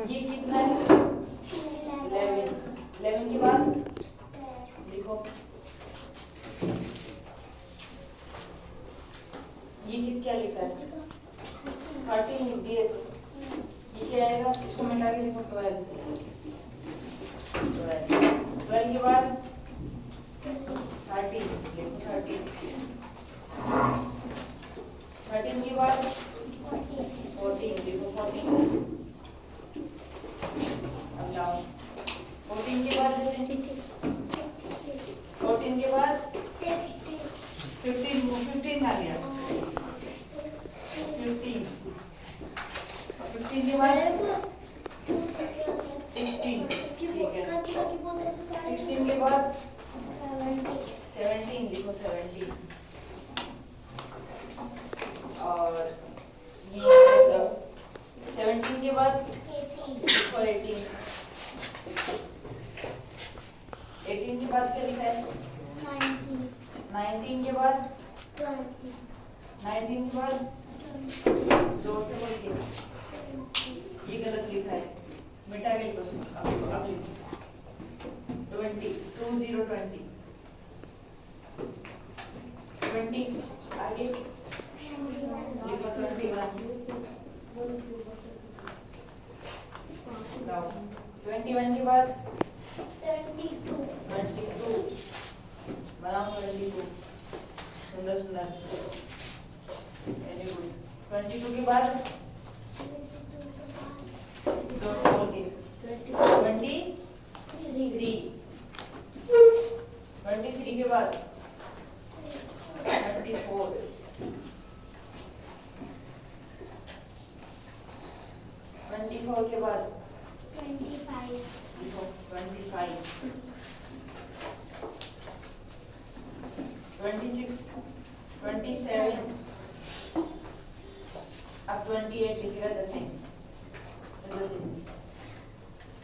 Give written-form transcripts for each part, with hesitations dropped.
ये कितना है 11। 11 के बाद लिखो ये कित क्या लिखा है 13 लिख दिए। ये क्या आएगा इसको मिला के लिखो 12। 12 के बाद 13 लिखो 13। 13 के बाद 14 लिखो 14। अब जाओ 14 के बाद 14 के बाद 15 आ गया 15। 15 के बाद 16 ठीक है। 16 के बाद 17 लिखो 17। और ये 17 के बाद लिखो 18। 18 के बाद क्या लिखा है 19 के बाद 19 के बाद जोर से बोलिए ये गलत लिखा है मिटा के लिखो 20 आगे लिखो 21 के बाद 22 बनाओ 22 सुंदर सुंदर वेरी गुड। 22 के बाद जोर से बोल के 23 के बाद 34 24 के बाद 25 लिखो 25 26 27 अब 28 लिखेगा जल्दी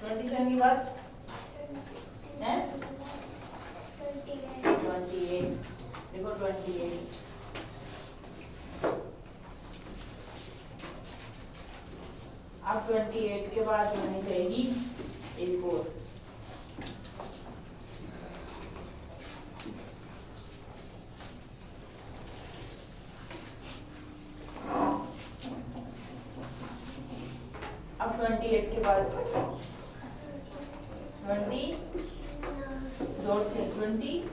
27 के बाद है 28 देखो 28। अब 28 के बाद होनी चाहिए एक और अब 28 के बाद 20 जोर से 29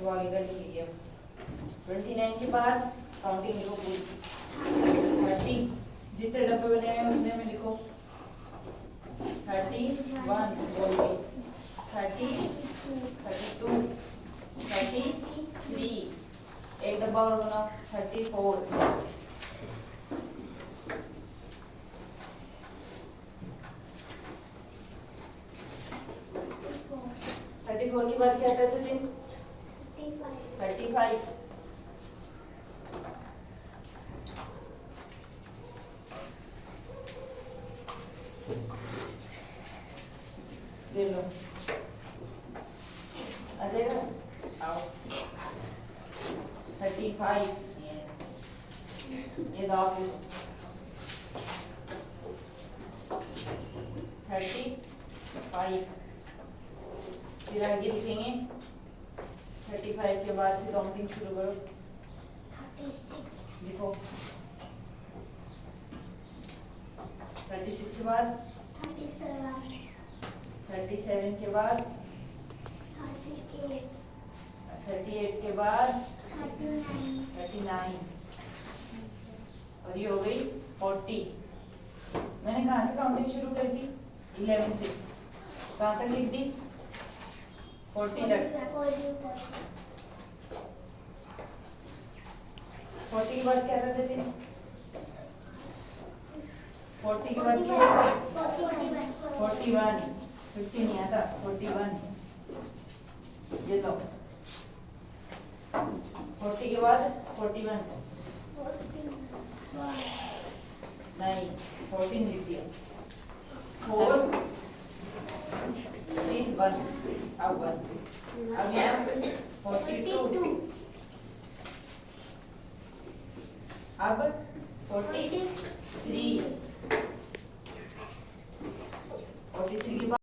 वो आगे कर लीजिए। 29 के बाद काउंटिंग लिखो पूरी 30 जितने डब्बे बने हैं उतने में लिखो 31 बोल के 30 32 33 एक डब्बा और बनाओ 34 34 के बाद क्या करते थे 35 ले लो आ जाएगा आओ 35 ये दो 35 फिर आगे लिखेंगे 35 के बाद से काउंटिंग शुरू करो 36 लिखो 36 के बाद 37 के बाद 38 के बाद 39 और ये हो गई 40। मैंने कहाँ से काउंटिंग शुरू कर दी 11 से कहाँ तक लिख दी 40 तक। 40 के बाद क्या करते थे 40 के बाद क्या 41 50 नहीं आता 41 ये लो 40 के बाद 41 नहीं 14 लिख दिया 4 3 1 अब 1 अब यहाँ 42 अब 43 43 के बाद